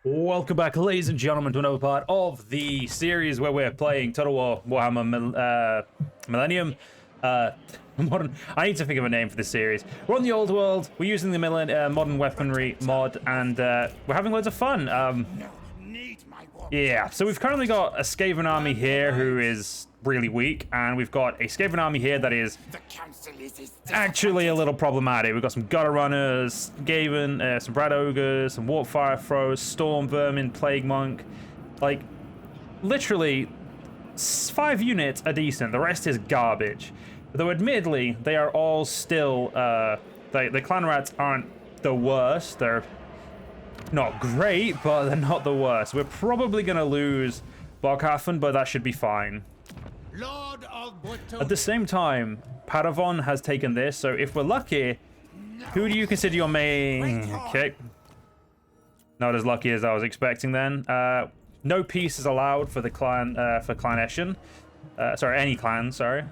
Welcome back, ladies and gentlemen, to another part of the series where we're playing Total War Warhammer Millennium. Modern. I need to think of a name for this series. We're on the old world. We're using the modern weaponry mod, and we're having loads of fun. Yeah, so we've currently got a Skaven army here who is really weak, and we've got a Skaven army here that is actually a little problematic. We've got some Gutter Runners, Skaven, some Brad Ogres, some Warp Fire Throws, Storm Vermin, Plague Monk. Like, literally, 5 units are decent. The rest is garbage. Though, admittedly, they are all still, the clan rats aren't the worst. They're not great, but they're not the worst. We're probably going to lose Bogenhafen, but that should be fine. At the same time, Padavon has taken this, so if we're lucky, who do you consider your main? Okay. Not as lucky as I was expecting then. No peace is allowed for the clan, for Clan Eschen. Sorry, any clan, sorry.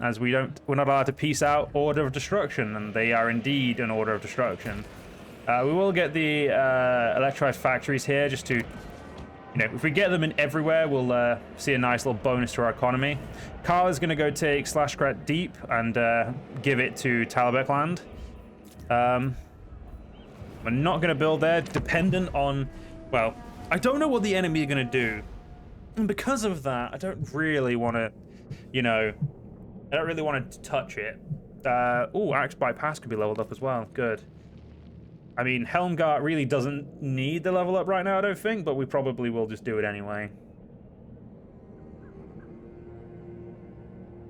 As we're not allowed to peace out Order of Destruction, and they are indeed an Order of Destruction. We will get the electrified factories here just to, if we get them in everywhere, we'll see a nice little bonus to our economy. Karl is going to go take Slashcrat Deep and give it to Talbot land. We're not going to build there, dependent on, well, I don't know what the enemy are going to do. And because of that, I don't really want to, I don't really want to touch it. Oh, Axe Bypass could be leveled up as well. Good. I mean, Helmgart really doesn't need the level up right now, I don't think, but we probably will just do it anyway.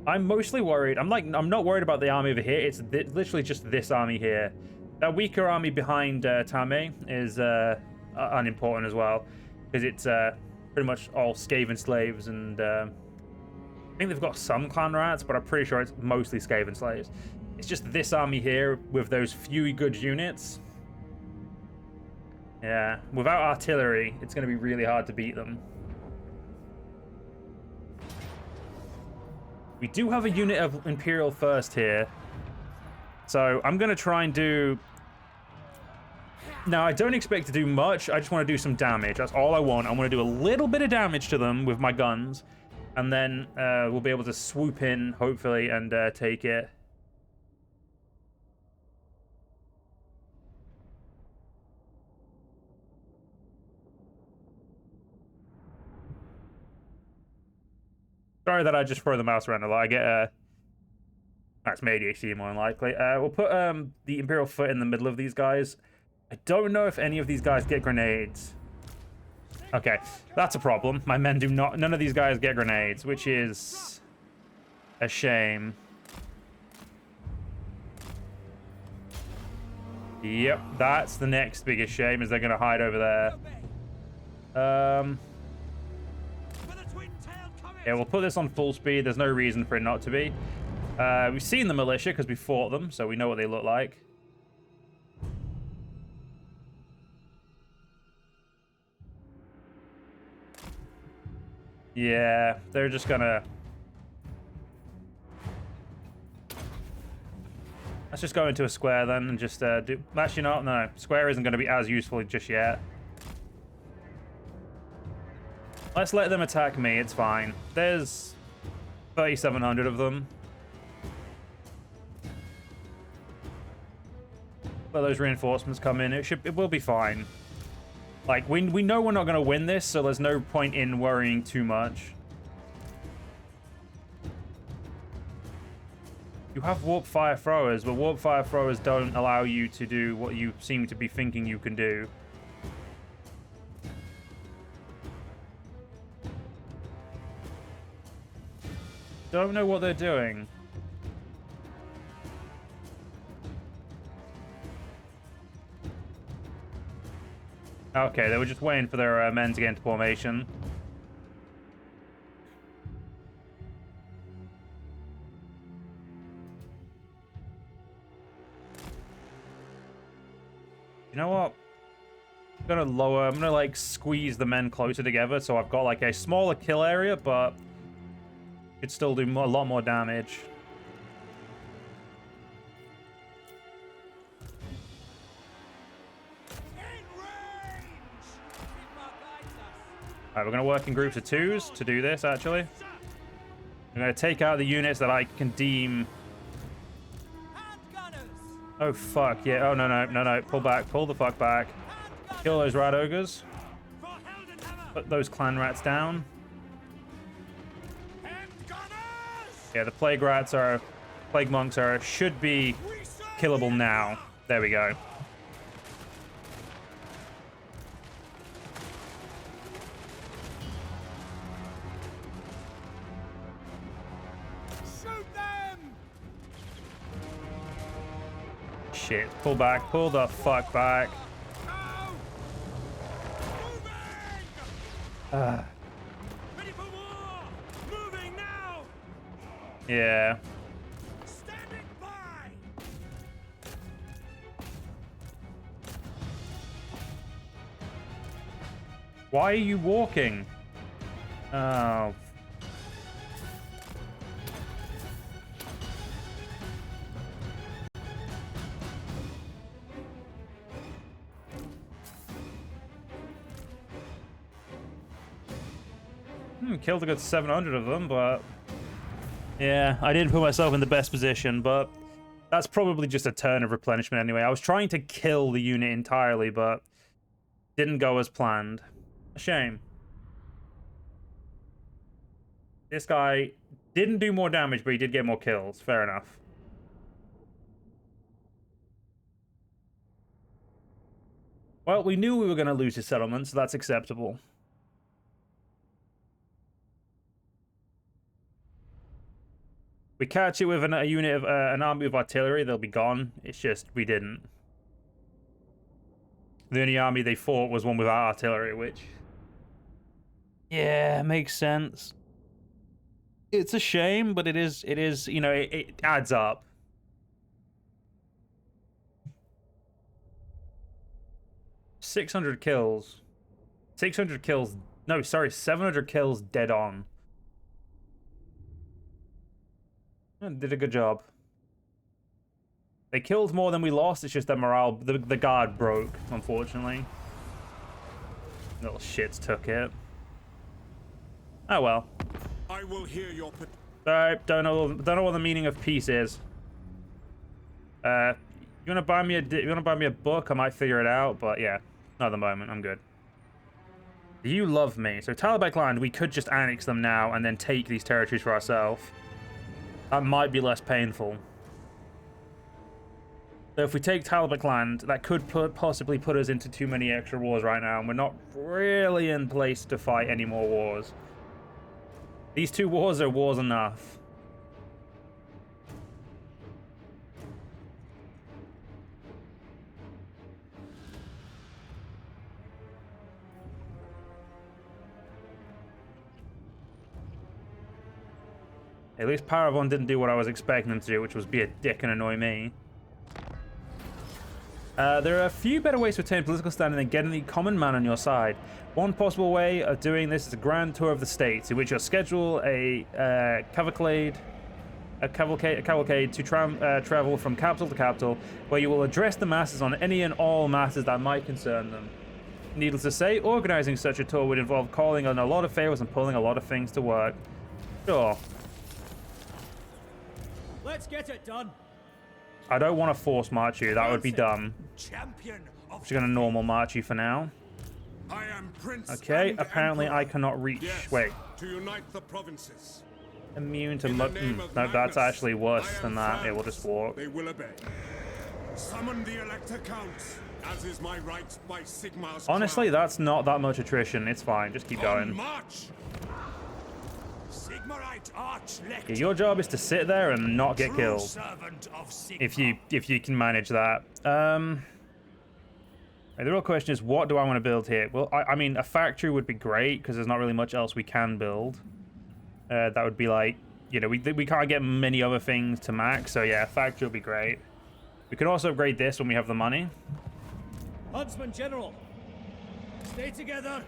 I'm mostly worried. I'm not worried about the army over here. It's literally just this army here. That weaker army behind Tame is unimportant as well, because it's pretty much all Skaven slaves, and I think they've got some clan rats, but I'm pretty sure it's mostly Skaven slaves. It's just this army here with those few good units. Yeah, without artillery, it's going to be really hard to beat them. We do have a unit of Imperial first here. So I'm going to try and do... Now, I don't expect to do much. I just want to do some damage. That's all I want. I want to do a little bit of damage to them with my guns. And then we'll be able to swoop in, hopefully, and take it. Sorry that I just throw the mouse around a lot. I get that's my ADHD more than likely. We'll put the Imperial foot in the middle of these guys. I don't know if any of these guys get grenades. Okay, that's a problem. My men do not. None of these guys get grenades, which is a shame. Yep, that's the next biggest shame, is they're going to hide over there. Yeah, we'll put this on full speed. There's no reason for it not to be. We've seen the militia because we fought them, so we know what they look like. Yeah, they're just gonna... Let's just go into a square then and just do... Actually, no. Square isn't going to be as useful just yet. Let's let them attack me, it's fine. There's 3,700 of them. Let those reinforcements come in, it will be fine. Like, we know we're not going to win this, so there's no point in worrying too much. You have Warp Fire Throwers, but Warp Fire Throwers don't allow you to do what you seem to be thinking you can do. Don't know what they're doing. Okay, they were just waiting for their men to get into formation. You know what? I'm gonna like squeeze the men closer together so I've got like a smaller kill area, but could still do a lot more damage. Alright, we're going to work in groups of 2s to do this, actually. I'm going to take out the units that I can deem... Oh, fuck, yeah. Oh, no. Pull back. Pull the fuck back. Kill those rat ogres. Put those clan rats down. Yeah, the plague rats are... Plague monks are... Should be killable now. There we go. Shit. Pull back. Pull the fuck back. Ready for war! Moving now! Yeah. Standing by! Why are you walking? Oh. Killed a good 700 of them, but... Yeah, I didn't put myself in the best position, but... That's probably just a turn of replenishment anyway. I was trying to kill the unit entirely, but... Didn't go as planned. A shame. This guy didn't do more damage, but he did get more kills. Fair enough. Well, we knew we were going to lose his settlement, so that's acceptable. We catch it with a unit of an army of artillery, they'll be gone. It's just we didn't. The only army they fought was one without artillery, which... Yeah, makes sense. It's a shame, but it is, you know, it adds up. $600 kills. 600 kills. No, sorry, 700 kills dead on. Did a good job. They killed more than we lost. It's just that morale, the guard broke, unfortunately. Little shits took it. Oh well. I will hear your... Alright, don't know what the meaning of peace is. You wanna buy me a book? I might figure it out, but yeah, not at the moment. I'm good. You love me. So Dukelberg land, we could just annex them now and then take these territories for ourselves. That might be less painful. So if we take Dukelberg land, that could possibly put us into too many extra wars right now, and we're not really in place to fight any more wars. These 2 wars are wars enough. At least Paravon didn't do what I was expecting them to do, which was be a dick and annoy me. There are a few better ways to attain political standing than getting the common man on your side. One possible way of doing this is a grand tour of the states, in which you'll schedule a cavalcade to travel from capital to capital, where you will address the masses on any and all matters that might concern them. Needless to say, organizing such a tour would involve calling on a lot of favors and pulling a lot of things to work. Sure. Let's get it done. I don't want to force march you. That would be dumb. Champion of... Just gonna normal march you for now. I am Prince. Okay, apparently I cannot reach. Yes, wait. To unite the provinces. Immune to No, that's actually worse than that. It will just walk. They will obey. Summon the Elector Counts, as is my right by Sigmar's Honestly, crown. that's not that much attrition. It's fine. Just keep On going. march. Sigmarite Archlector. Yeah, your job is to sit there and not get killed. Servant of Sigmar. If you can manage that. The real question is, what do I want to build here? Well, I mean, a factory would be great because there's not really much else we can build. That would be like, you know, we can't get many other things to max. So yeah, a factory would be great. We can also upgrade this when we have the money. Huntsman General, stay together.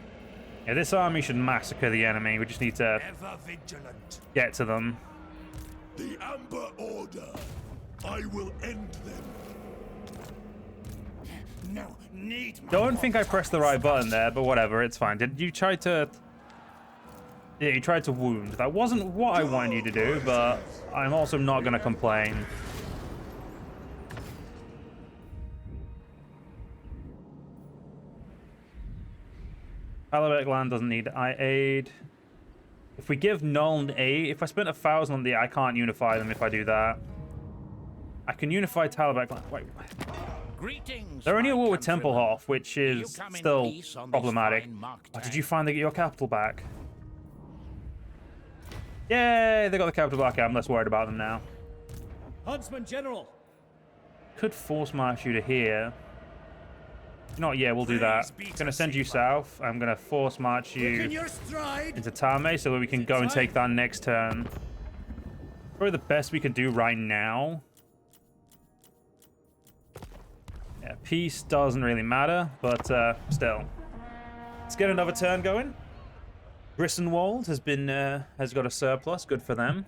Yeah, this army should massacre the enemy. We just need to Ever vigilant. get to them. The Amber Order. I will end them. No need. Don't think I pressed the right button there, but whatever, it's fine. Did you try to... Yeah, you tried to wound. That wasn't what I wanted you to do, but I'm also not going to complain. Talabek land doesn't need aid. If we give Null aid, if I spent 1,000 on the, I can't unify them if I do that. I can unify Talabek land. Wait. Greetings, They're only at war with countrymen. Templehof, which is come in still peace on this problematic. fine marked Oh, did day? you finally get your capital back? Yay, they got the capital back. I'm less worried about them now. Huntsman General. Could force march you to here. Not yet, we'll do that. I'm going to send you south. I'm going to force march In you your stride. into Tame so that we can go and take that next turn. Probably the best we can do right now. Yeah, peace doesn't really matter, but still. Let's get another turn going. Grissenwald has got a surplus. Good for them.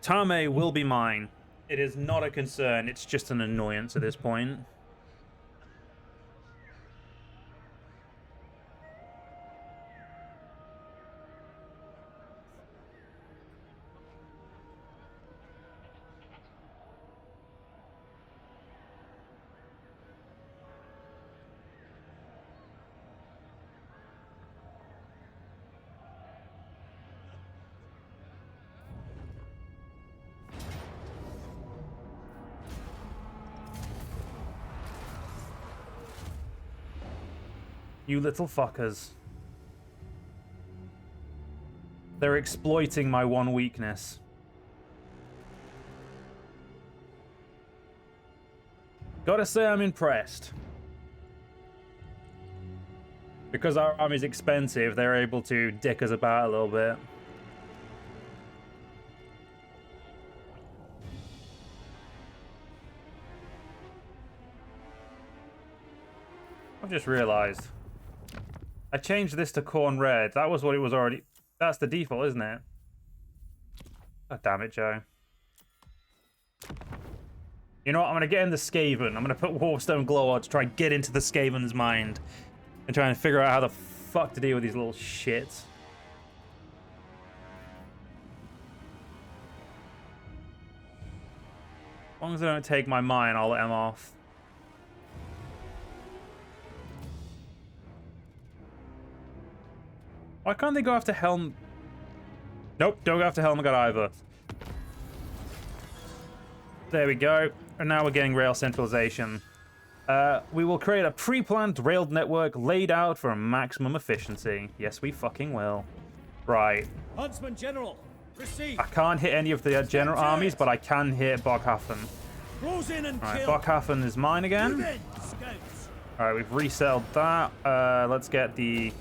Tame will be mine. It is not a concern. It's just an annoyance at this point. You little fuckers. They're exploiting my one weakness. Gotta say I'm impressed. Because our army's expensive, they're able to dick us about a little bit. I've just realized. I changed this to corn red. That was what it was already. That's the default, isn't it? Oh, damn it, Joe. You know what? I'm going to get in the Skaven. I'm going to put Warstone Gloward to try and get into the Skaven's mind. And try and figure out how the fuck to deal with these little shits. As long as they don't take my mine, I'll let them off. Why can't they go after Helm? Nope, don't go after Helmgard either. There we go. And now we're getting rail centralization. We will create a pre-planned railed network laid out for maximum efficiency. Yes, we fucking will. Right. Huntsman General. Receive. I can't hit any of the general armies, but I can hit Bogenhafen. Close in and Alright, kill. Bogenhafen is mine again. Move in, scouts. Alright, we've resettled that. Let's get the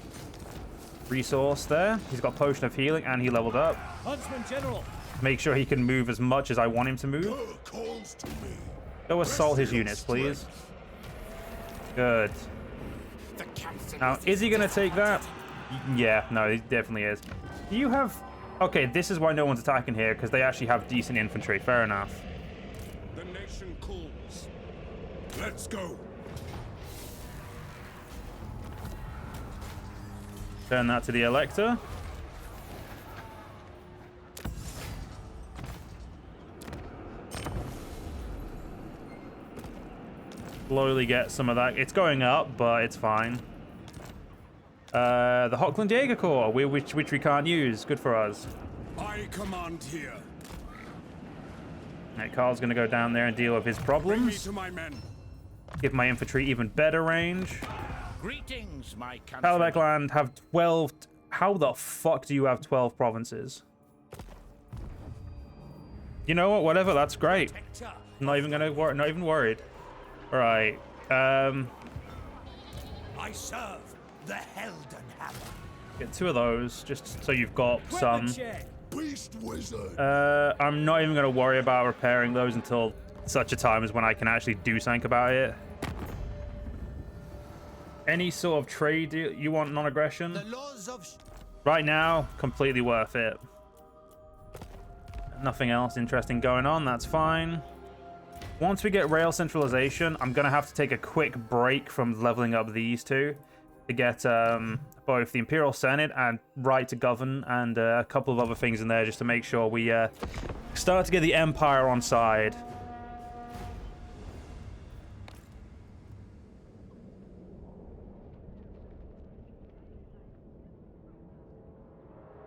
resource there. He's got Potion of Healing and he leveled up. Huntsman General. Make sure he can move as much as I want him to move. Calls to me. Go assault his units, please. Good. Now, is he going to take that? Yeah, no, he definitely is. Do you have... Okay, this is why no one's attacking here, because they actually have decent infantry. Fair enough. The nation calls. Let's go. Turn that to the Elector. Slowly get some of that. It's going up, but it's fine. The Hochland Jaeger Corps, which we can't use. Good for us. I command here. Right, Karl's going to go down there and deal with his Bring me problems. to my men. Give my infantry even better range. Greetings, my countrymen. Talabek land have 12... How the fuck do you have 12 provinces? You know what? Whatever. That's great. I'm not even gonna worry. Not even worried. All right. I serve the Helden Hammer. Get 2 of those, just so you've got some. Beast wizard. I'm not even gonna worry about repairing those until such a time as when I can actually do something about it. Any sort of trade deal you want non-aggression? Right now, completely worth it. Nothing else interesting going on, that's fine. Once we get rail centralization, I'm going to have to take a quick break from leveling up these two to get both the Imperial Senate and right to govern and a couple of other things in there just to make sure we start to get the Empire on side.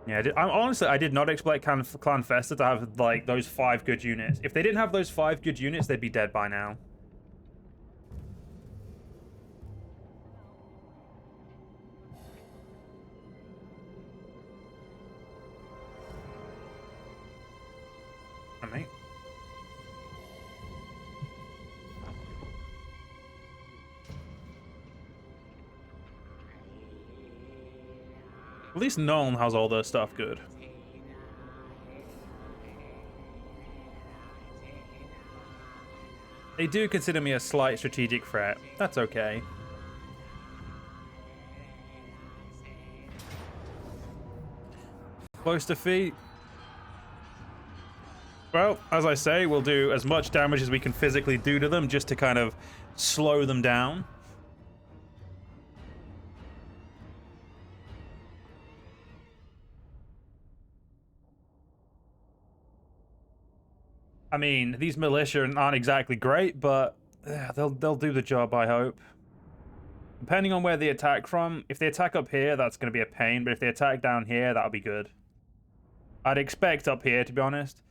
Yeah, honestly, I did not expect Clan Festa to have, like, those 5 good units. If they didn't have those 5 good units, they'd be dead by now. Mate. At least Nuln has all their stuff good. They do consider me a slight strategic threat. That's okay. Close defeat. Well, as I say, we'll do as much damage as we can physically do to them just to kind of slow them down. I mean, these militia aren't exactly great, but they'll do the job, I hope. Depending on where they attack from, if they attack up here, that's going to be a pain, but if they attack down here, that'll be good. I'd expect up here, to be honest.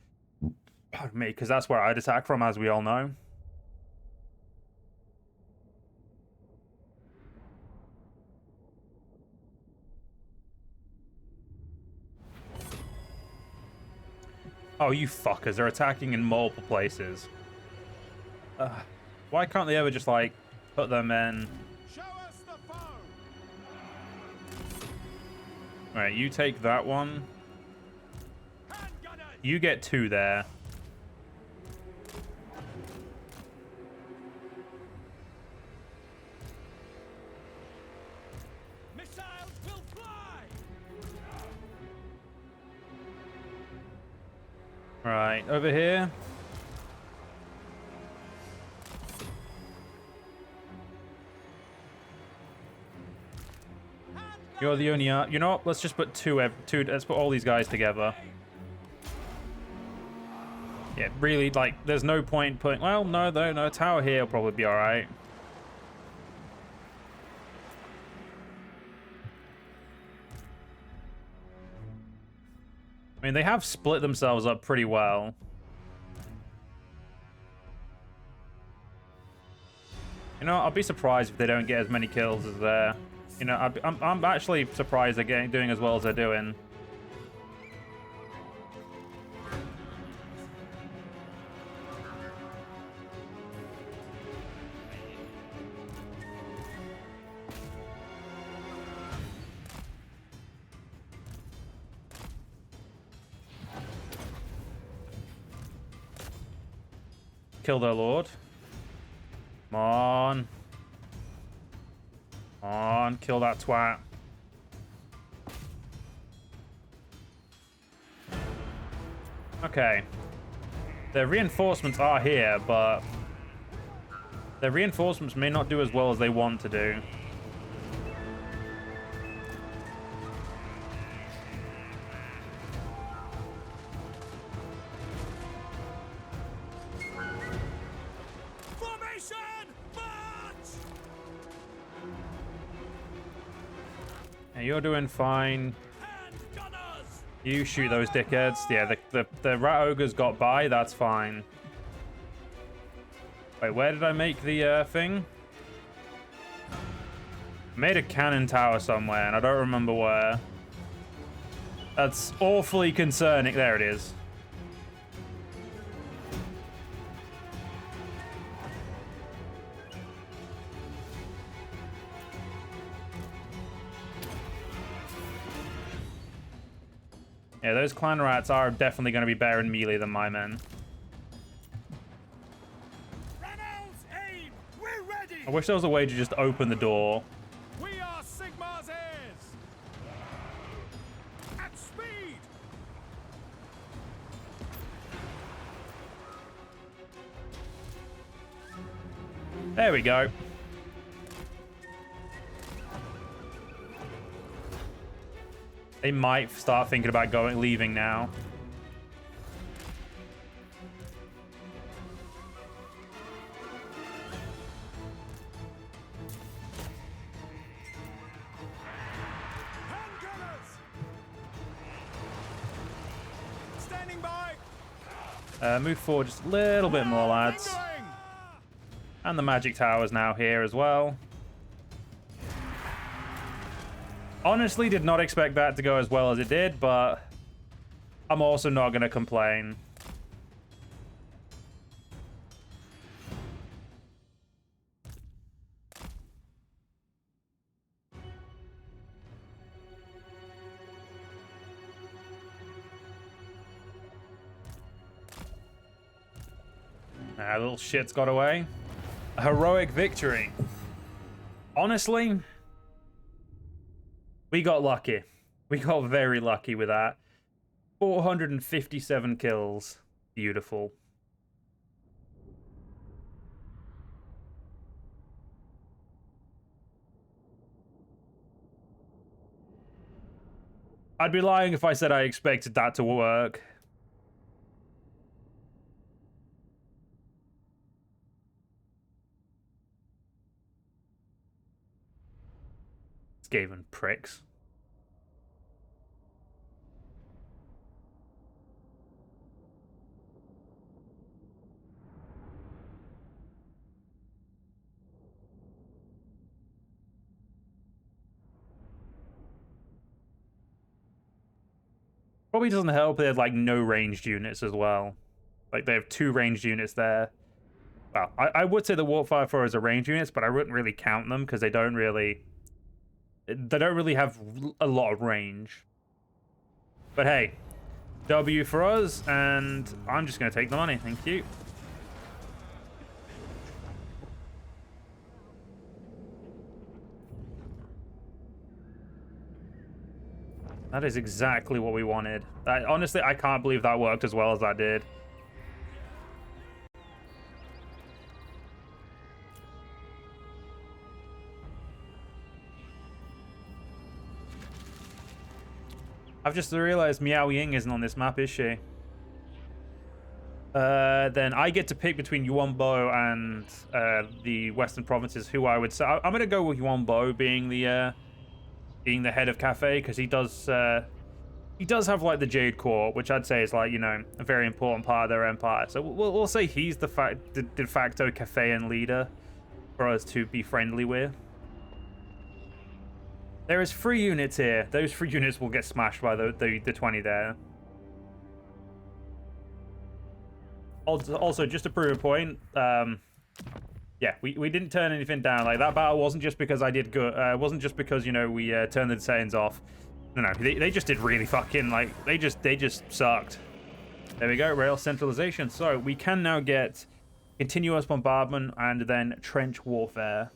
Pardon me, because that's where I'd attack from, as we all know. Oh, you fuckers. They're attacking in multiple places. Why can't they ever just, like, put them in? Show us the foe. Alright, you take that one. You get 2 there. Missiles will fly. Right, over here. You're the only... you know what? Let's just put two. Let's put all these guys together. Yeah, really, like, there's no point putting... Well, no, no. Tower here will probably be alright. I mean, they have split themselves up pretty well. You know, I'll be surprised if they don't get as many kills as they're... You know, I'm actually surprised they're doing as well as they're doing. Kill their lord. Come on. Come on, kill that twat. Okay. Their reinforcements are here, but their reinforcements may not do as well as they want to do. You're doing fine. You shoot those dickheads. Yeah, the rat ogres got by. That's fine. Wait, where did I make the thing? I made a cannon tower somewhere, and I don't remember where. That's awfully concerning. There it is. Yeah, those clan rats are definitely going to be better in melee than my men. Aim. We're ready. I wish there was a way to just open the door. We are Sigmar's heirs. At speed. There we go. They might start thinking about leaving now. Standing by. Move forward just a little bit more, lads. And the magic tower's now here as well. Honestly, did not expect that to go as well as it did, but I'm also not going to complain. Little shit's got away. A heroic victory. Honestly, we got lucky. We got very lucky with that. 457 kills. Beautiful. I'd be lying if I said I expected that to work. Skaven pricks. Probably doesn't help they have like no ranged units as well. Like they have 2 ranged units there. Well, I would say the Warpfire Thrower is a ranged units, but I wouldn't really count them because they don't really have a lot of range. But hey, W for us, and I'm just going to take the money. Thank you. That is exactly what we wanted. Honestly, I can't believe that worked as well as that did. I've just realized Miao Ying isn't on this map, is she? Then I get to pick between Yuan Bo and the Western provinces, who I would say I'm gonna go with Yuan Bo being the head of Cafe, because he does have like the Jade Court, which I'd say is like, you know, a very important part of their empire. So we'll say he's the de facto Cafean leader for us to be friendly with. There is 3 units here. Those 3 units will get smashed by the 20 there. Also, just to prove a point, yeah, we didn't turn anything down. Like, that battle wasn't just because I did good. Wasn't just because, you know, we turned the Saiyans off. No, they just did really fucking, like, they just sucked. There we go, rail centralization. So we can now get continuous bombardment and then trench warfare.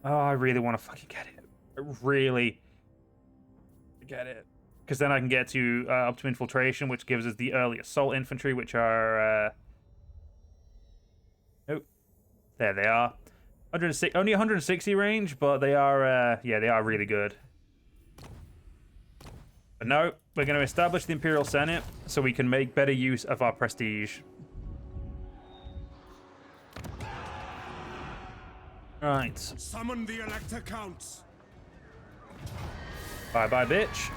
Oh, I really want to fucking get it. I really get it. Because then I can get to up to infiltration, which gives us the early assault infantry, which are... Oh, there they are. 106, only 160 range, but they are, yeah, they are really good. But no, we're going to establish the Imperial Senate so we can make better use of our prestige. Right. Summon the Elector Counts. Bye-bye, bitch.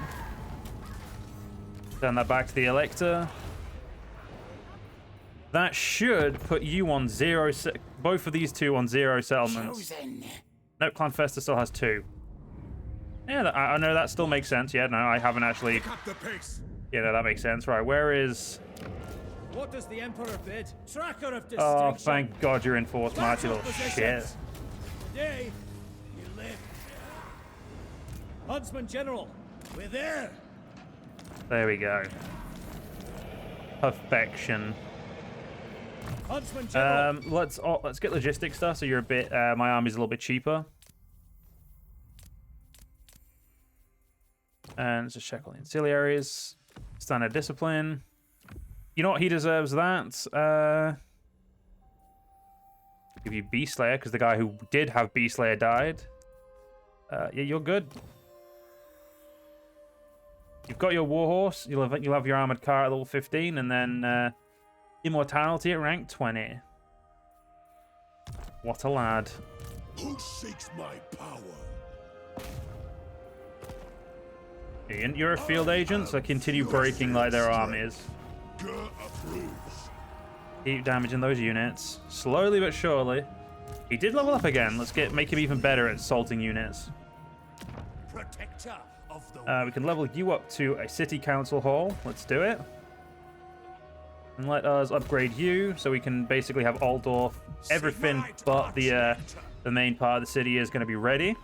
Send that back to the Elector. That should put you on 0... both of these 2 on 0 settlements. Nope, Clan Festa still has 2. Yeah, I know that still makes sense. Yeah, no, I haven't actually... Yeah, no, that makes sense. Right, where is... What does the Emperor bid? Tracker of distinction. Oh, thank God you're in force march, you little shit. Today, you live. Huntsman General, we're there. There we go. Perfection. Huntsman General. Let's get logistics stuff so you're a bit my army's a little bit cheaper. And let's just check all the ancillaries. Standard discipline. You know what? He deserves that. Give you Beast Slayer, because the guy who did have Beast Slayer died. Yeah, you're good. You've got your Warhorse. You'll have your Armored Car at level 15, and then Immortality at rank 20. What a lad. Who seeks my power? You're a field agent, so continue breaking like their armies. Keep damaging those units. Slowly but surely. He did level up again. Let's make him even better at assaulting units. Protector of the We can level you up to a city council hall. Let's do it. And let us upgrade you so we can basically have Altdorf. Everything but the main part of the city is going to be ready.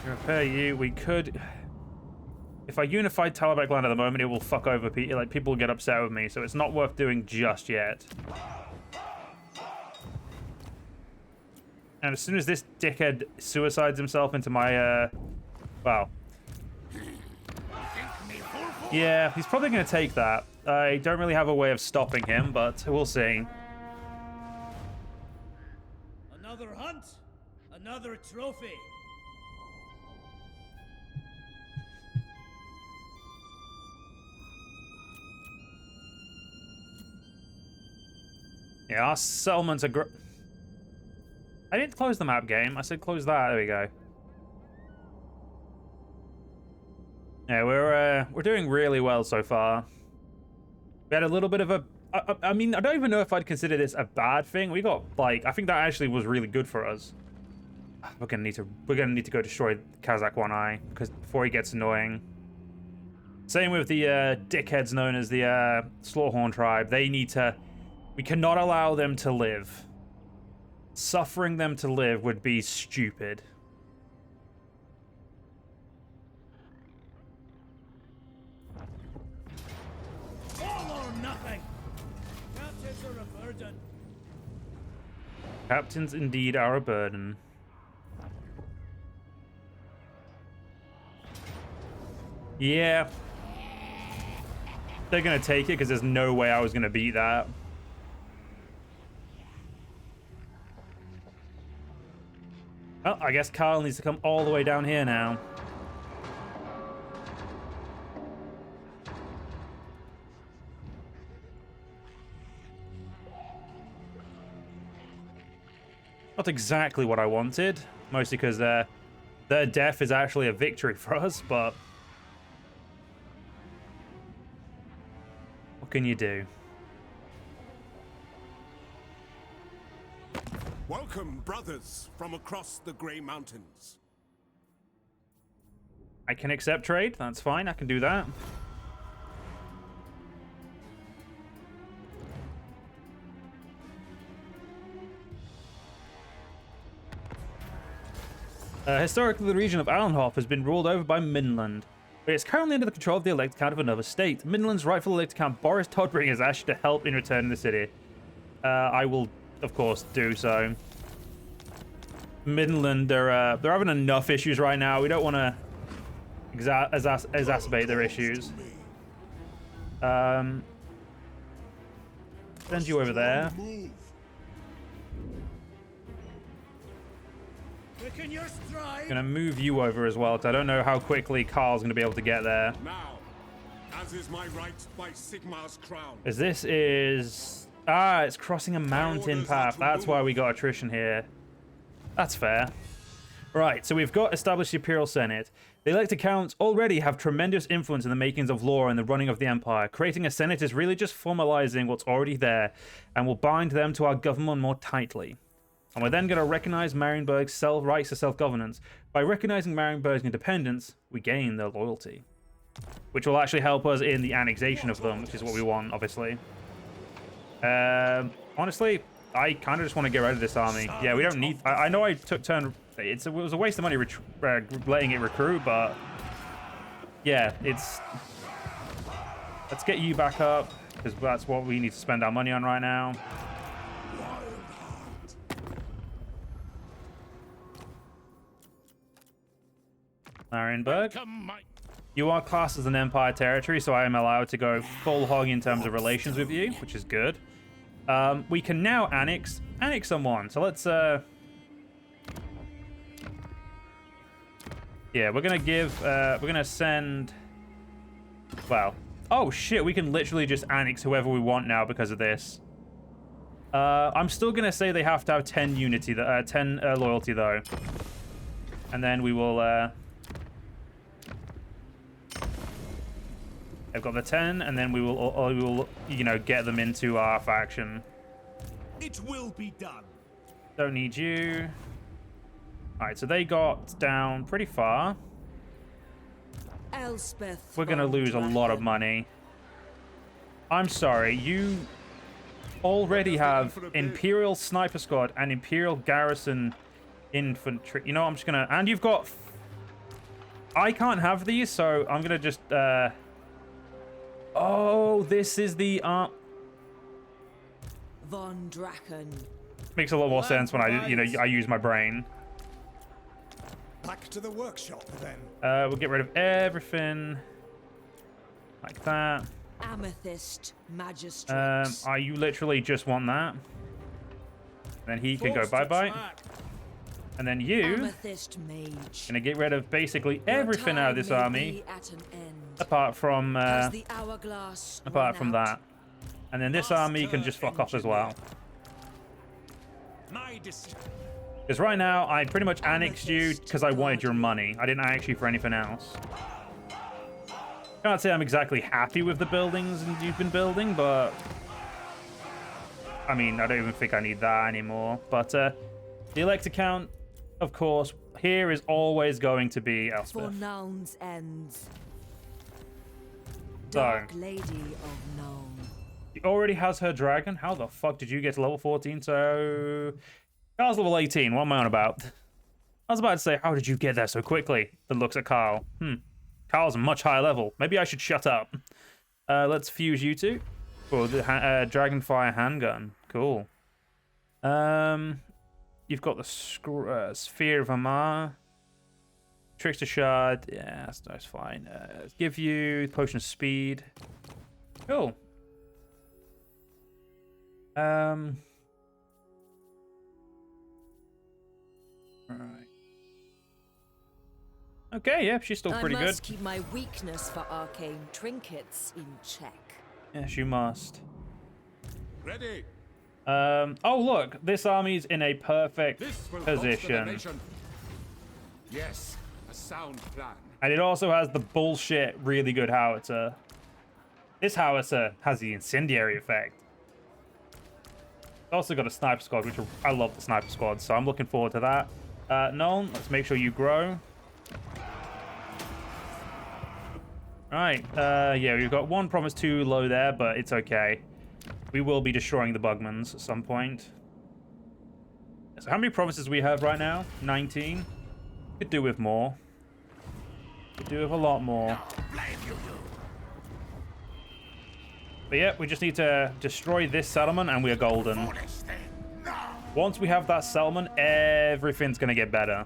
Repair you. We could... If I unified Talabek land at the moment, it will fuck over people. Like, people will get upset with me, so it's not worth doing just yet. And as soon as this dickhead suicides himself into my, well... Yeah, he's probably going to take that. I don't really have a way of stopping him, but we'll see. Another hunt, another trophy. Yeah, our settlements are I didn't close the map game. I said close that. There we go. Yeah, we're doing really well so far. We had a little bit of a... I mean, I don't even know if I'd consider this a bad thing. We got, like... I think that actually was really good for us. We're gonna need to go destroy Kazakh I because before he gets annoying. Same with the dickheads known as the Slaughorn tribe. They need to... We cannot allow them to live. Suffering them to live would be stupid. All or nothing. Captains are a burden. Captains indeed are a burden. Yeah. They're gonna take it because there's no way I was gonna beat that. Well, I guess Karl needs to come all the way down here now. Not exactly what I wanted, mostly because their death is actually a victory for us, but what can you do? Welcome, brothers, from across the Grey Mountains. I can accept trade, that's fine, I can do that. Historically, the region of Eilhart has been ruled over by Midland, but it's currently under the control of the Elector Count of another state. Midland's rightful Elector Count Boris Todbring has asked to help in returning the city. I will, of course, do so. Midland, they're having enough issues right now. We don't want to exacerbate their issues. Send you over there. Gonna move you over as well, because I don't know how quickly Karl's gonna be able to get there. Now, as is my right by Sigmar's crown. As this is... Ah, it's crossing a mountain path. That's why we got attrition here. That's fair. Right, so we've got established the Imperial Senate. The Elector Counts already have tremendous influence in the makings of law and the running of the Empire. Creating a Senate is really just formalizing what's already there and will bind them to our government more tightly. And we're then going to recognize Marienburg's rights to self-governance. By recognizing Marienburg's independence, we gain their loyalty. Which will actually help us in the annexation of them, which is what we want, obviously. Honestly, I kind of just want to get rid of this army. Yeah, we don't need... I know I took turn... It was a waste of money letting it recruit, but... Yeah, it's... Let's get you back up, because that's what we need to spend our money on right now. Marienburg. You are classed as an Empire territory, so I am allowed to go full hog in terms of relations with you, which is good. We can now annex someone. So let's yeah, we're gonna send, well, oh shit, we can literally just annex whoever we want now because of this. I'm still gonna say they have to have 10 unity, 10 loyalty though, and then we will. They've got the 10, and then we will, you know, get them into our faction. It will be done. Don't need you. All right, so they got down pretty far. Elspeth. We're gonna lose a lot of money. I'm sorry, you already have Imperial Sniper Squad and Imperial Garrison Infantry. You know, I'm just gonna, and you've got, I can't have these, so I'm gonna just, oh, this is the, Von Draken. makes a lot more sense when I, you know, I use my brain. Back to the workshop then. We'll get rid of everything like that. Amethyst Magistrates. You literally just want that. Then he can go bye-bye. And then you Amethyst Mage. gonna get rid of basically everything out of this army, At an end. apart from As the hourglass apart run from out. that. And then this army can just fuck off as well. My decision. Because right now, I pretty much annexed you because I wanted your money. I didn't annex you for anything else. Can't say I'm exactly happy with the buildings you've been building, but I mean, I don't even think I need that anymore. But the Elector Count, of course, here is always going to be For Elspeth. Nuln's ends. So, Dark Lady of Nuln. she already has her dragon. How the fuck did you get to level 14? So, Carl's level 18. What am I on about? I was about to say, how did you get there so quickly? Then looks at Carl. Carl's a much higher level. Maybe I should shut up. Let's fuse you two. Oh, the Dragonfire handgun. Cool. You've got the Sphere of Amar. Trickster Shard. Yeah, that's fine. Give you Potion of Speed. Cool. Alright. Okay, yeah, she's still pretty I must good. keep my weakness for arcane trinkets in check. Yes, you must. Ready. Oh look, this army's in a perfect This will bolster the position. nation. Yes, a sound plan. And it also has the bullshit really good howitzer. This howitzer has the incendiary effect. It's also got a sniper squad, which I love the sniper squad, so I'm looking forward to that. Nolan, let's make sure you grow. Right, yeah, we've got one promise too low there, but it's okay. We will be destroying the Bugmans at some point. So how many promises we have right now? 19. Could do with more. Could do with a lot more. But yeah, we just need to destroy this settlement and we are golden. Once we have that settlement, everything's gonna get better.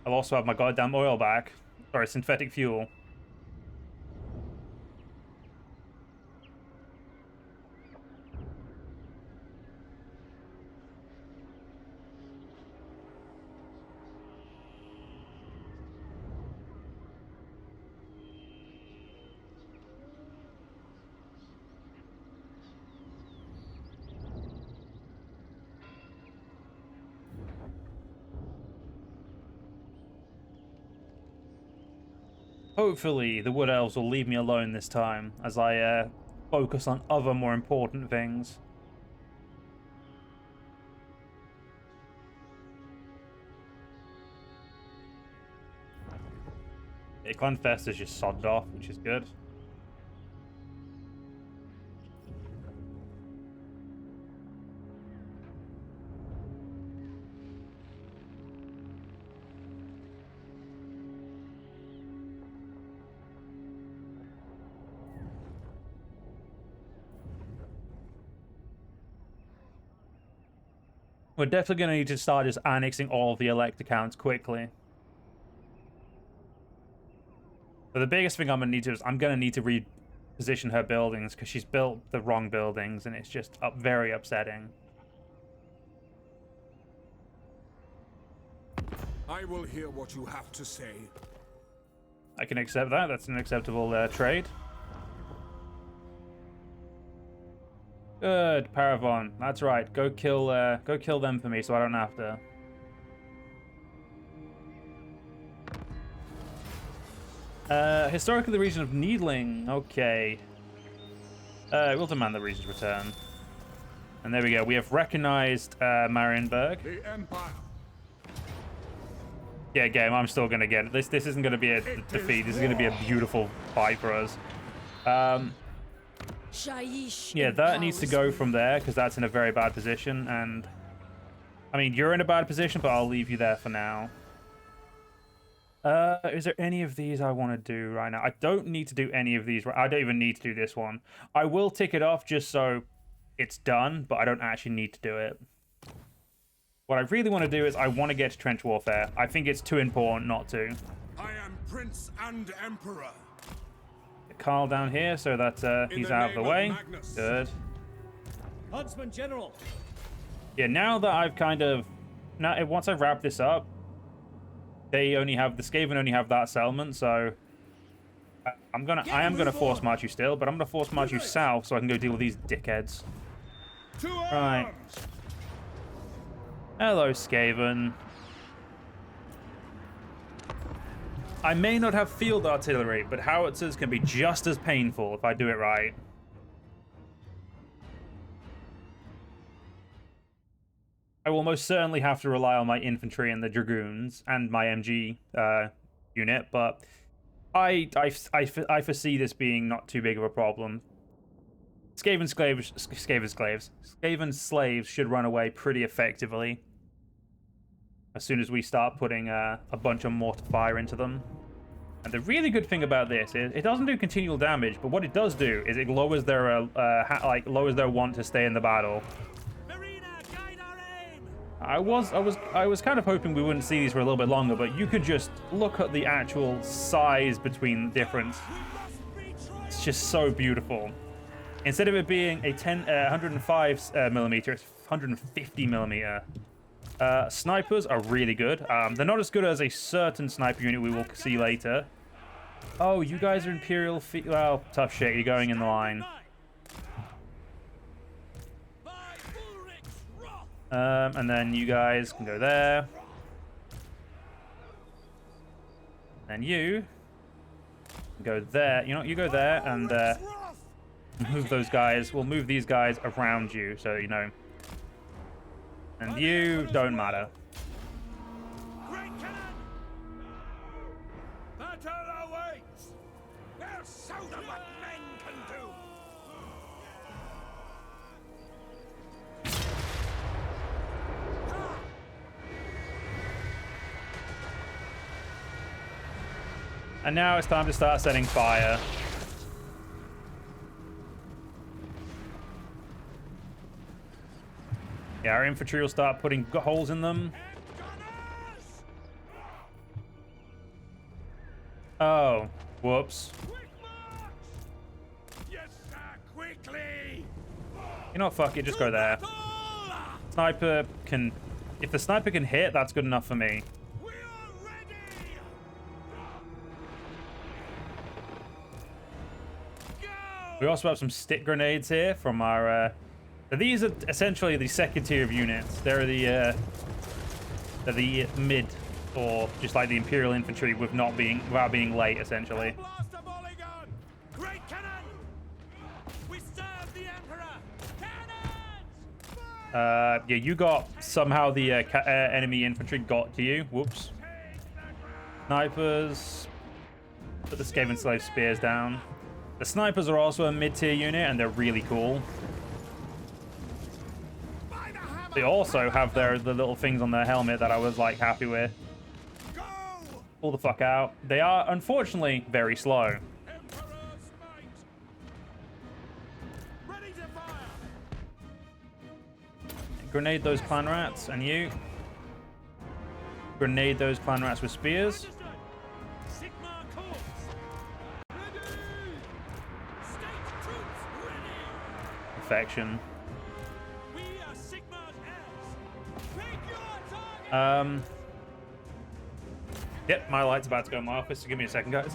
I'll also have my goddamn oil back. Sorry, synthetic fuel. Hopefully, the Wood Elves will leave me alone this time, as I focus on other more important things. Yeah, Clanfest is just sodded off, which is good. We're definitely going to need to start just annexing all of the Elector Counts quickly. But the biggest thing I'm gonna need to do is I'm gonna need to reposition her buildings because she's built the wrong buildings and it's just very upsetting. I will hear what you have to say. I can accept that. That's an acceptable trade. Good, Paravon. That's right. Go kill them for me, so I don't have to. Historically, the region of Needling. Okay. We'll demand the region's return. And there we go. We have recognized Marienburg. The Empire. Yeah, game. I'm still gonna get it. This isn't gonna be a defeat. This is gonna be a beautiful fight for us. Yeah, that needs to go from there because that's in a very bad position. And I mean, you're in a bad position, but I'll leave you there for now. Is there any of these I want to do right now? I don't need to do any of these. I don't even need to do this one. I will tick it off just so it's done, but I don't actually need to do it. What I really want to do is I want to get to trench warfare. I think it's too important not to. I am Prince and Emperor. Get Karl down here so that he's out of the way. Good. Huntsman General. Yeah, now that I've kind of... once I've wrapped this up, the Skaven only have that settlement, so I am gonna force march you still, but I'm gonna force march you south so I can go deal with these dickheads. Right. Hello, Skaven. I may not have field artillery, but howitzers can be just as painful if I do it right. I will most certainly have to rely on my infantry and the dragoons and my MG unit, but I foresee this being not too big of a problem. Skaven slaves should run away pretty effectively as soon as we start putting a bunch of mortar fire into them. And the really good thing about this is it doesn't do continual damage, but what it does do is it lowers their lowers their want to stay in the battle. I was kind of hoping we wouldn't see these for a little bit longer, but you could just look at the actual size between the difference. It's just so beautiful. Instead of it being a 105 millimeter, it's 150 millimeter. Snipers are really good. They're not as good as a certain sniper unit we will see later. Oh, you guys are Imperial. Well, tough shit. You're going in the line. And then you guys can go there. And you can go there. You know, you go there and move those guys. We'll move these guys around you, so you know. And you don't matter. Great cannon! Battle awaits! They'll show them what men can do! And now it's time to start setting fire. Yeah, our infantry will start putting holes in them. Oh, whoops. Yes, sir, quickly! You know what, fuck it, just go there. Sniper can... If the sniper can hit, that's good enough for me. We are ready! Go! We also have some stick grenades here from our... These are essentially the second tier of units. They're the mid, or just like the Imperial infantry without being late, essentially. Great cannon! We serve the Emperor! Cannons! Yeah, you got somehow the enemy infantry got to you. Whoops. Snipers. Put the Skaven slave spears down. The snipers are also a mid-tier unit, and they're really cool. They also have the little things on their helmet that I was like happy with. Pull the fuck out. They are unfortunately very slow. Grenade those clan rats, and you. Grenade those clan rats with spears. perfection. We are Sigmar's heirs. Pick your target. Yep, my light's about to go in my office, so give me a second, guys.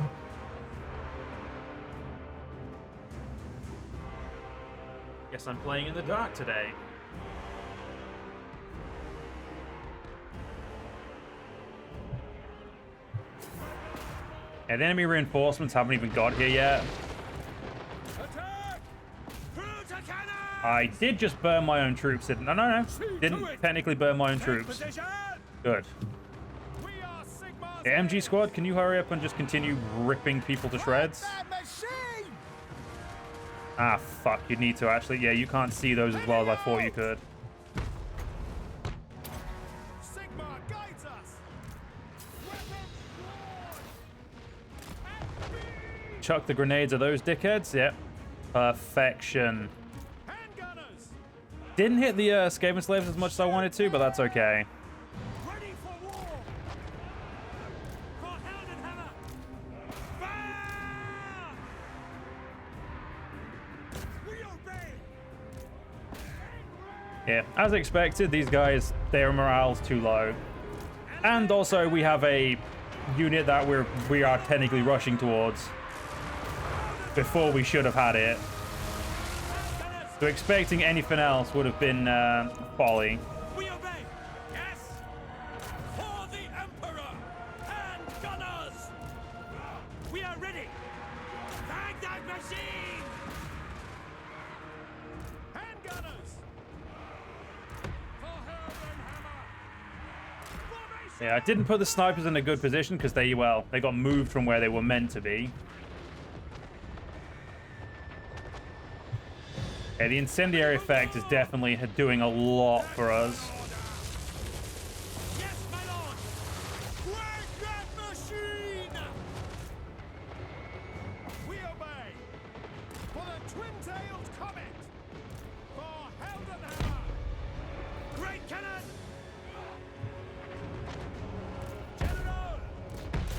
Guess I'm playing in the dark today. Yeah, the enemy reinforcements haven't even got here yet. Attack! Through to cannon! I did just burn my own troops. No. Didn't technically burn my own troops. Position! Good. We are Sigmar's Yeah, MG squad, can you hurry up and just continue ripping people to shreds? machine! Ah, fuck. You need to actually. Yeah, you can't see those as well as I thought you could. Sigmar guides us. Chuck the grenades at those dickheads. Yep. Perfection. Handgunners, Didn't hit the Skaven slaves as much as I wanted to, but that's okay. ready for war. For Heldenhammer. Fire! We obey. Yeah, as expected, these guys, their morale's too low. And also, we have a unit that we are technically rushing towards before we should have had it. So expecting anything else would have been folly. We obey. Yes. For the Emperor. Handgunners. We are ready. Baghdad machine. Handgunners. For Heldenhammer. Formation. Yeah, I didn't put the snipers in a good position because they got moved from where they were meant to be. Yeah, the incendiary effect is definitely doing a lot for us. Yes, my lord. Baghdad machine. We obey. For the twin-tailed comet. For Heldenhammer. Great cannon. General.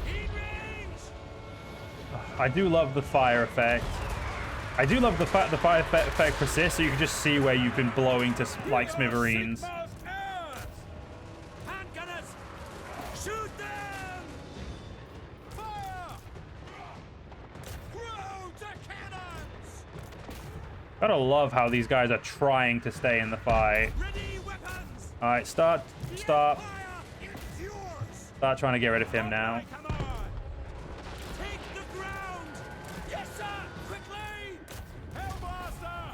In range. I do love the fire effect. I do love the fact the fire effect persists, so you can just see where you can blow into like smithereens. Sigmar's heirs. Handgunners. Shoot them. Fire. Throw to cannons. Gotta love how these guys are trying to stay in the fight. Ready weapons. All right, start Fire. It's yours. trying to get rid of him now. Come on. Take the ground. Yes, sir. Quickly. Hellmaster.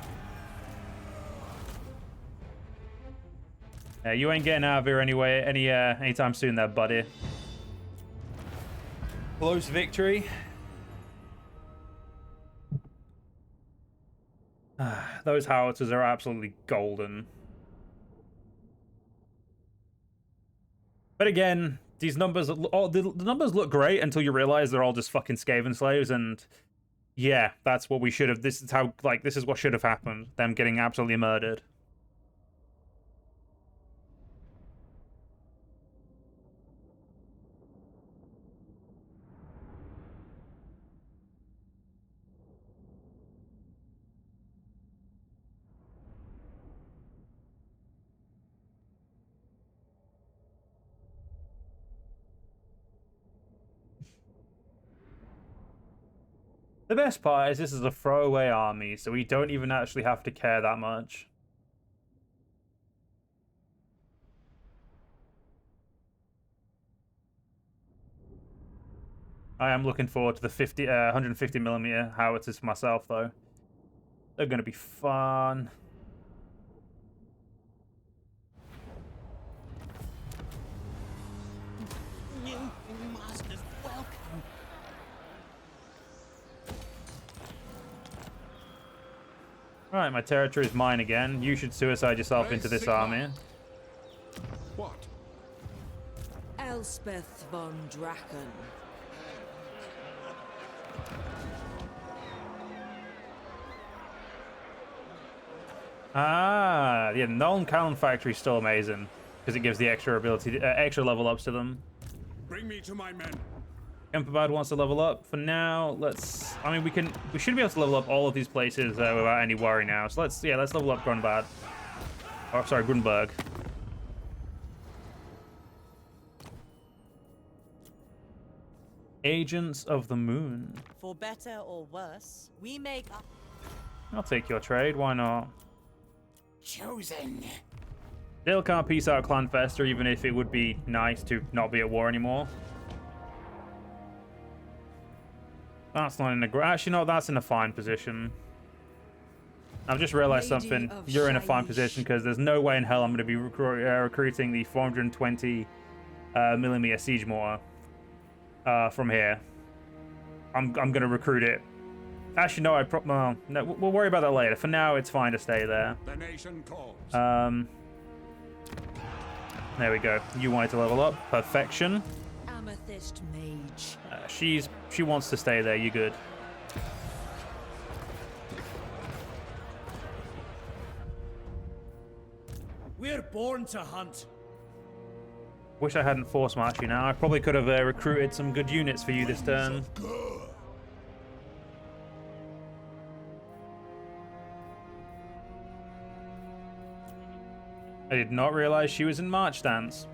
You ain't getting out of here anyway, anytime soon, there, buddy. Close victory. Those howitzers are absolutely golden. But again, these numbers, the numbers look great until you realize they're all just fucking Skaven slaves, and yeah, that's what we should have. This is what should have happened. Them getting absolutely murdered. The best part is this is a throwaway army, so we don't even actually have to care that much. I am looking forward to the 150mm howitzers for myself, though. They're going to be fun. New masters, welcome. Alright, my territory is mine again. You should suicide yourself into this army. What? Elspeth von Draken. Ah, yeah, Null Cannon Factory is still amazing because it gives the extra ability, extra level ups to them. Bring me to my men. Kemperbad wants to level up. For now, let's... I mean, we should be able to level up all of these places without any worry now. So let's level up Grunbad. Oh, sorry, Grunberg. Agents of the Moon. For better or worse, we make up. I'll take your trade. Why not? Chosen. Still can't peace out Clanfester, even if it would be nice to not be at war anymore. That's not in a great... Actually, no, that's in a fine position. I've just realized Lady something. of You're in a fine Shaiish. position because there's no way in hell I'm going to be recruiting the 420 millimeter siege mortar from here. I'm going to recruit it. Actually, no, well, no, we'll worry about that later. For now, it's fine to stay there. The nation calls. There we go. You wanted to level up. Perfection. Amethyst Mage. She wants to stay there. You good? We're born to hunt. Wish I hadn't force marched you now. I probably could have recruited some good units for you this turn. I did not realize she was in march stance.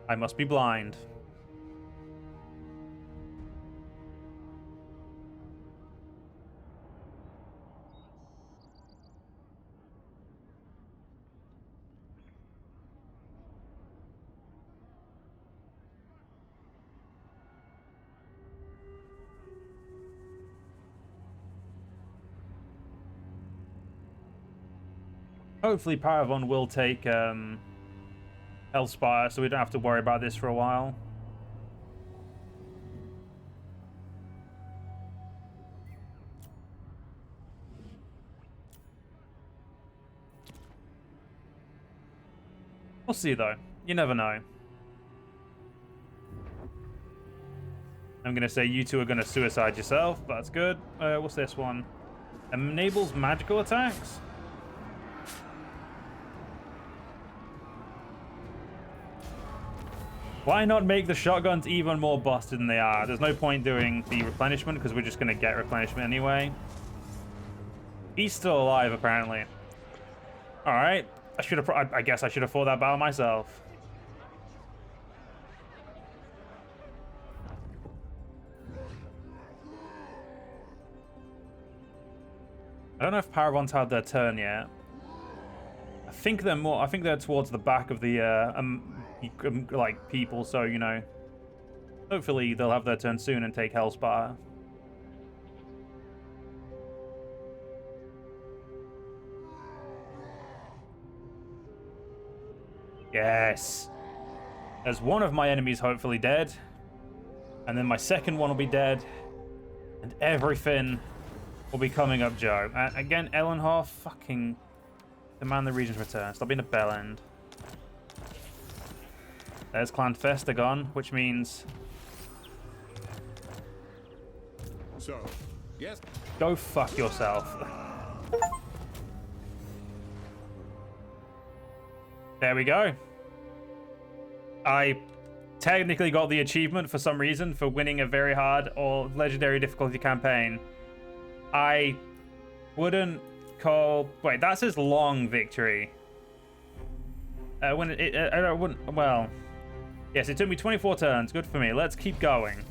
I must be blind. Hopefully Paravon will take Hellspire, so we don't have to worry about this for a while. We'll see, though. You never know. I'm going to say you two are going to suicide yourself. That's good. What's this one? Enables magical attacks? Why not make the shotguns even more busted than they are? There's no point doing the replenishment because we're just going to get replenishment anyway. He's still alive, apparently. All right. I guess I should have fought that battle myself. I don't know if Paravon's had their turn yet. I think they're towards the back of the like people, so you know, hopefully they'll have their turn soon and take Hellspire. Yes, there's one of my enemies hopefully dead, and then my second one will be dead, and everything will be coming up Joe. Again, Eilhart, fucking demand the region's return. Stop being a bell end. There's Clanfester gone, which means... So, yes. Go fuck yourself. There we go. I technically got the achievement for some reason for winning a very hard or legendary difficulty campaign. I wouldn't call... Wait, that says long victory. I wouldn't... Well... Yes, it took me 24 turns. Good for me. Let's keep going.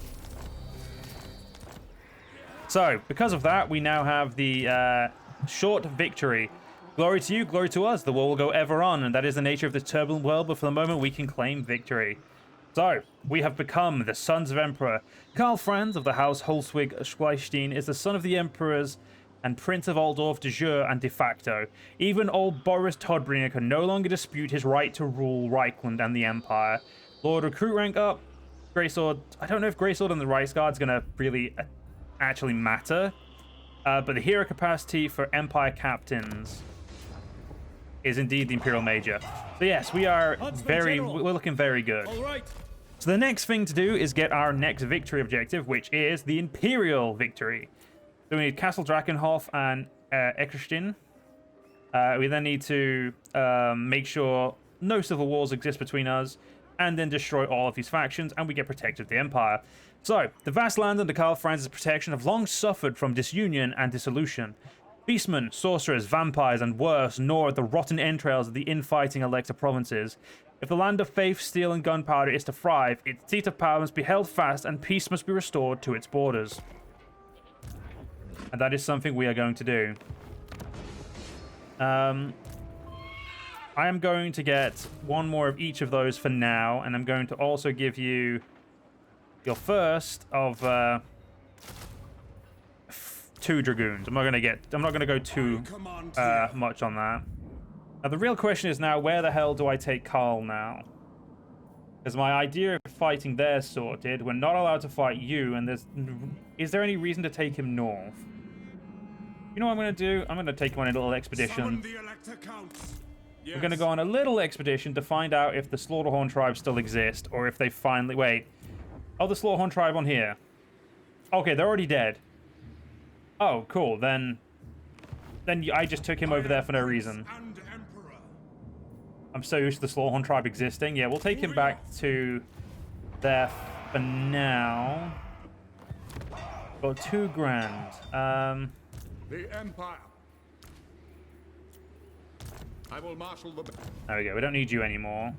So, because of that, we now have the short victory. Glory to you, glory to us. The war will go ever on, and that is the nature of this turbulent world, but for the moment, we can claim victory. So, we have become the Sons of Emperor. Karl Franz of the House Holzwig-Schleistein is the son of the Emperors and Prince of Altdorf de jure and de facto. Even old Boris Todbringer can no longer dispute his right to rule Reichland and the Empire. Lord, recruit rank up. Greysword. I don't know if Greysword and the Reichsguard's going to really actually matter. But the hero capacity for Empire captains is indeed the Imperial Major. So yes, we are we're looking very good. All right. So the next thing to do is get our next victory objective, which is the Imperial victory. So we need Castle Drakenhof and Eckerstein. We then need to make sure no civil wars exist between us. and then destroy all of these factions, and we get protected of the Empire. So, the vast land under Karl Franz's protection have long suffered from disunion and dissolution. Beastmen, sorcerers, vampires, and worse gnaw at the rotten entrails of the infighting Elector provinces. If the land of faith, steel, and gunpowder is to thrive, its seat of power must be held fast and peace must be restored to its borders. And that is something we are going to do. I am going to get one more of each of those for now, and I'm going to also give you your first of 2 dragoons. I'm not going to go too much on that. Now the real question is now, where the hell do I take Karl now? Because my idea of fighting there sorted. We're not allowed to fight you, and is there any reason to take him north? You know what I'm going to do? I'm going to take him on a little expedition. The Elector Counts. Yes. We're going to go on a little expedition to find out if the Slaughterhorn tribe still exist, or if they finally... Wait. Oh, the Slaughterhorn tribe on here. Okay, they're already dead. Oh, cool. Then I just took him over there for no reason. I'm so used to the Slaughterhorn tribe existing. Yeah, we'll take him back to there for now. Got 2 grand. The Empire. I will marshal the... There we go. We don't need you anymore.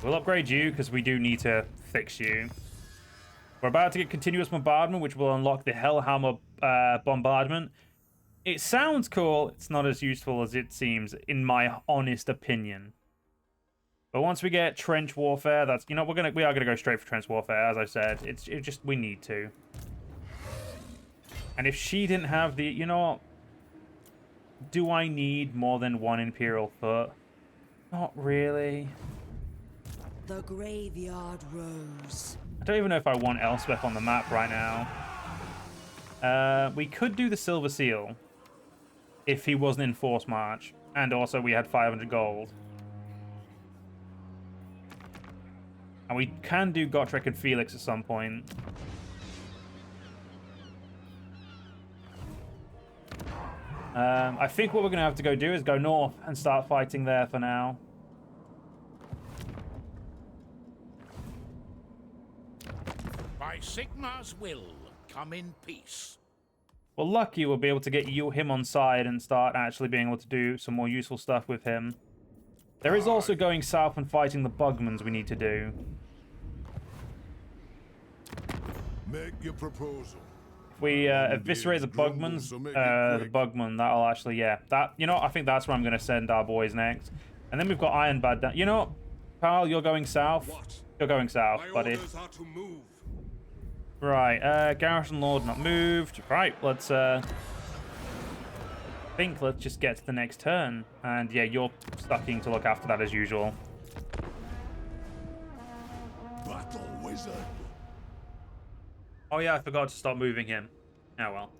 We'll upgrade you because we do need to fix you. We're about to get continuous bombardment, which will unlock the Hellhammer bombardment. It sounds cool. It's not as useful as it seems, in my honest opinion. But once we get trench warfare, that's, you know, we are gonna go straight for trench warfare, as I said. It just, we need to. And if she didn't have the, you know what? Do I need more than 1 Imperial foot? Not really. The graveyard rose. I don't even know if I want Elspeth on the map right now. We could do the Silver Seal if he wasn't in Force March, and also we had 500 gold. And we can do Gotrek and Felix at some point. I think what we're going to have to go do is go north and start fighting there for now. By Sigmar's will, come in peace. Well, lucky we'll be able to get him on side and start actually being able to do some more useful stuff with him. There is also going south and fighting the Bugmans we need to do. Make your proposal. If we eviscerate the Bugmans, the Bugman, that'll actually, yeah. That, you know, I think that's where I'm going to send our boys next. And then we've got Ironbad down. You know what, pal, you're going south. What? You're going south, My buddy. orders are to move. Right, Garrison Lord not moved. Right, let's let's just get to the next turn. And yeah, you're stucking to look after that as usual. Battle wizard. Oh yeah, I forgot to stop moving him. Oh well.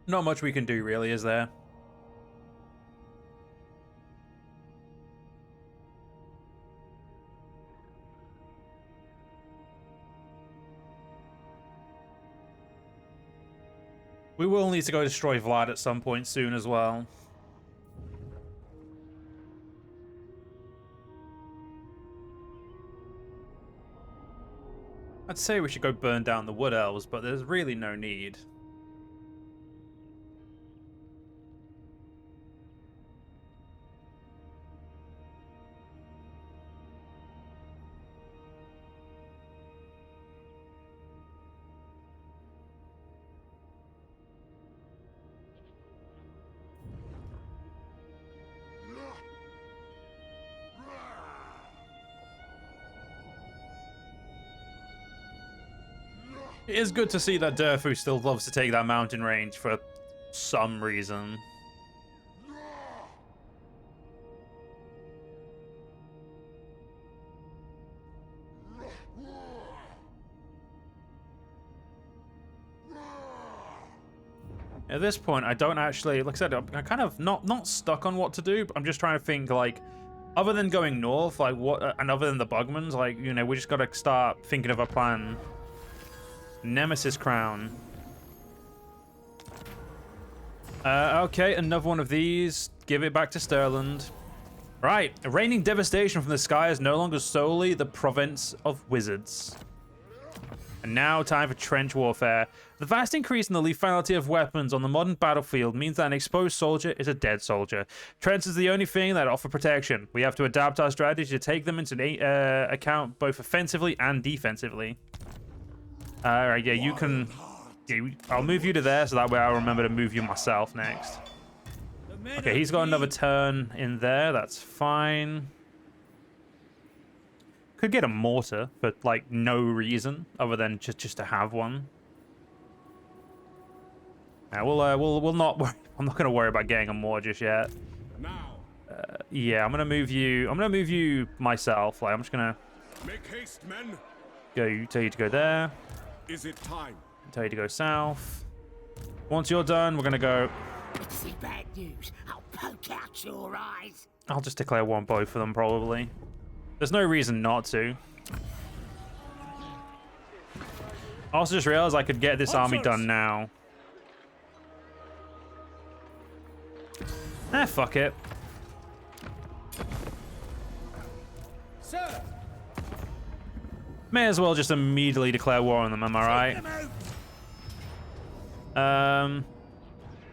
Not much we can do, really, is there? We will need to go destroy Vlad at some point soon as well. I'd say we should go burn down the Wood Elves, but there's really no need. It is good to see that Durfu still loves to take that mountain range for some reason. At this point, I don't actually, like I said, I'm kind of not stuck on what to do, but I'm just trying to think, like, other than going north, like what, and other than the Bugmans, like, you know, we just gotta start thinking of a plan. Nemesis Crown. Okay, another one of these. Give it back to Stirland. Right, raining devastation from the sky is no longer solely the province of wizards. And now, time for trench warfare. The vast increase in the lethality of weapons on the modern battlefield means that an exposed soldier is a dead soldier. Trench is the only thing that offer protection. We have to adapt our strategy to take them into account both offensively and defensively. Alright, yeah, you can... Yeah, I'll move you to there, so that way I'll remember to move you myself next. Okay, he's got another turn in there. That's fine. Could get a mortar for like no reason other than just to have one. Now we'll not. I'm not gonna worry about getting a mortar just yet. Now. Yeah, I'm gonna move you. I'm gonna move you myself. Like I'm just gonna Make haste, men. tell you to go there. Is it time? Tell you to go south. Once you're done, we're gonna go. See bad news. I'll poke out your eyes. I'll just declare one both of them probably. There's no reason not to. I also just realized I could get this army done now. Fuck it. Sir. May as well just immediately declare war on them, am I right?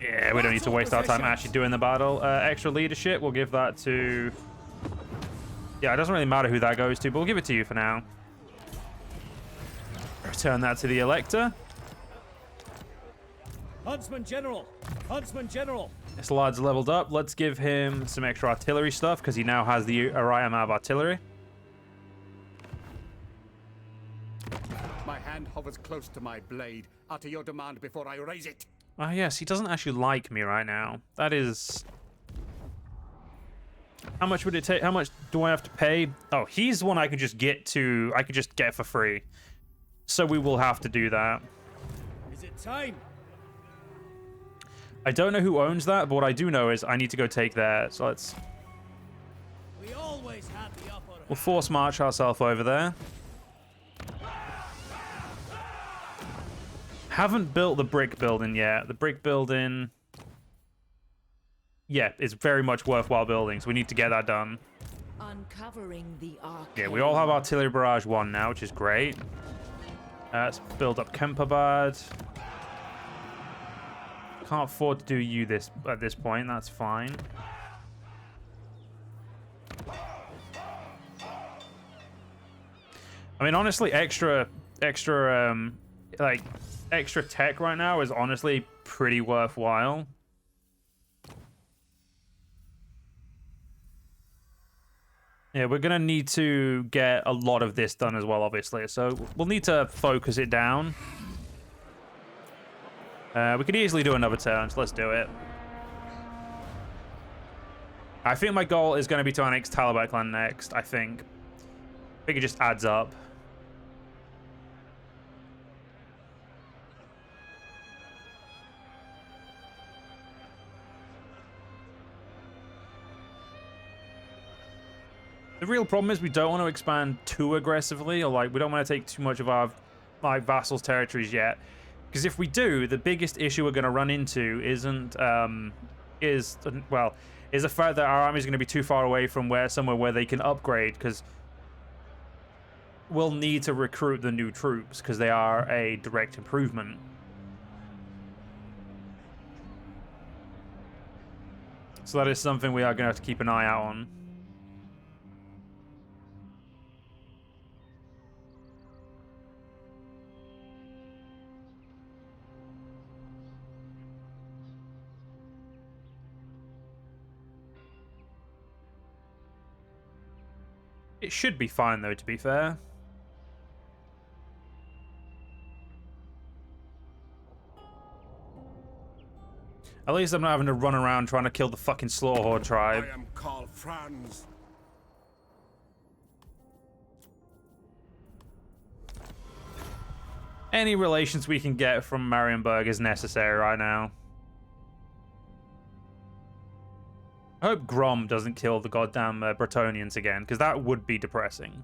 Yeah, we don't need to waste our time actually doing the battle. Extra leadership, we'll give that to... Yeah, it doesn't really matter who that goes to, but we'll give it to you for now. Return that to the Elector. Huntsman General. Huntsman General. This lad's leveled up. Let's give him some extra artillery stuff, because he now has the right amount of artillery. My hand hovers close to my blade. Utter your demand before I raise it. Ah, yes, he doesn't actually like me right now. That is... How much would it take? How much do I have to pay? Oh, he's the one I could just get to... I could just get for free. So we will have to do that. Is it time? I don't know who owns that, but what I do know is I need to go take that. So let's... We always have the upper hand. We'll force march ourselves over there. Haven't built the brick building yet. The brick building... Yeah, it's very much worthwhile building, so we need to get that done. Uncovering the arcane. Yeah, we all have artillery barrage 1 now, which is great. Let's build up Kemperbad. Can't afford to do you this at this point, that's fine. I mean, honestly, extra tech right now is honestly pretty worthwhile. Yeah, we're gonna need to get a lot of this done as well, obviously. So we'll need to focus it down. We could easily do another turn, so let's do it. I think my goal is going to be to annex Talabecland next, I think. I think it just adds up. The real problem is we don't want to expand too aggressively, or like we don't want to take too much of our like vassals' territories yet. Because if we do, the biggest issue we're going to run into is the fact that our army is going to be too far away from somewhere where they can upgrade. Because we'll need to recruit the new troops because they are a direct improvement. So that is something we are going to have to keep an eye out on. It should be fine, though, to be fair. At least I'm not having to run around trying to kill the fucking Slaughorn tribe. I am Karl Franz. Any relations we can get from Marienburg is necessary right now. I hope Grom doesn't kill the goddamn Bretonians again, because that would be depressing.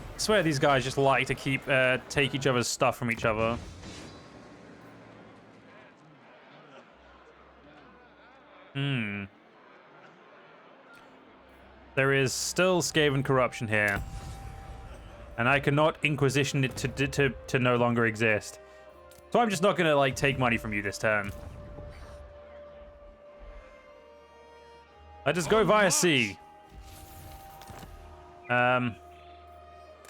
I swear these guys just like to keep take each other's stuff from each other. There is still Skaven corruption here, and I cannot Inquisition it to no longer exist. So I'm just not gonna like take money from you this turn. I just go via sea.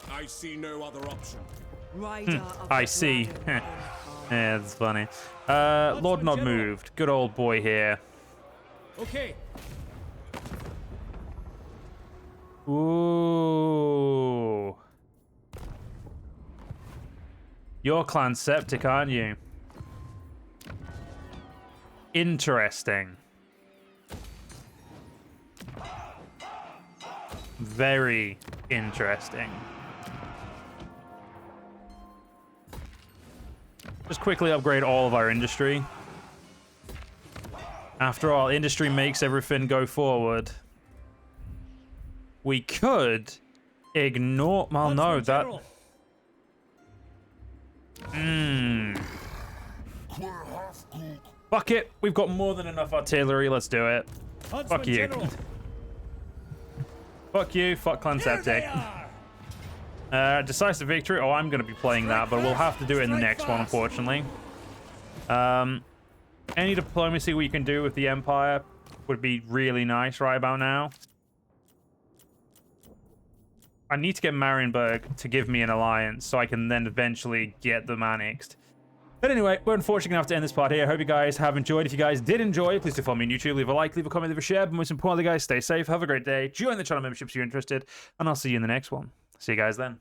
I see no other option. I see. Yeah, that's funny. Lord not moved. Good old boy here. Okay. Ooh. You're clan septic, aren't you? Interesting. Very interesting. Just quickly upgrade all of our industry. After all, industry makes everything go forward. We could ignore... Well, no, that... Fuck it. We've got more than enough artillery. Let's do it. Fuck you. Fuck you. Fuck Clan Septic. Decisive victory. Oh, I'm going to be playing that, but we'll have to do it in the next one, unfortunately. Any diplomacy we can do with the Empire would be really nice right about now. I need to get Marienburg to give me an alliance so I can then eventually get them annexed. But anyway, we're unfortunately going to have to end this part here. I hope you guys have enjoyed. If you guys did enjoy, please do follow me on YouTube. Leave a like, leave a comment, leave a share. But most importantly, guys, stay safe. Have a great day. Join the channel membership if you're interested. And I'll see you in the next one. See you guys then.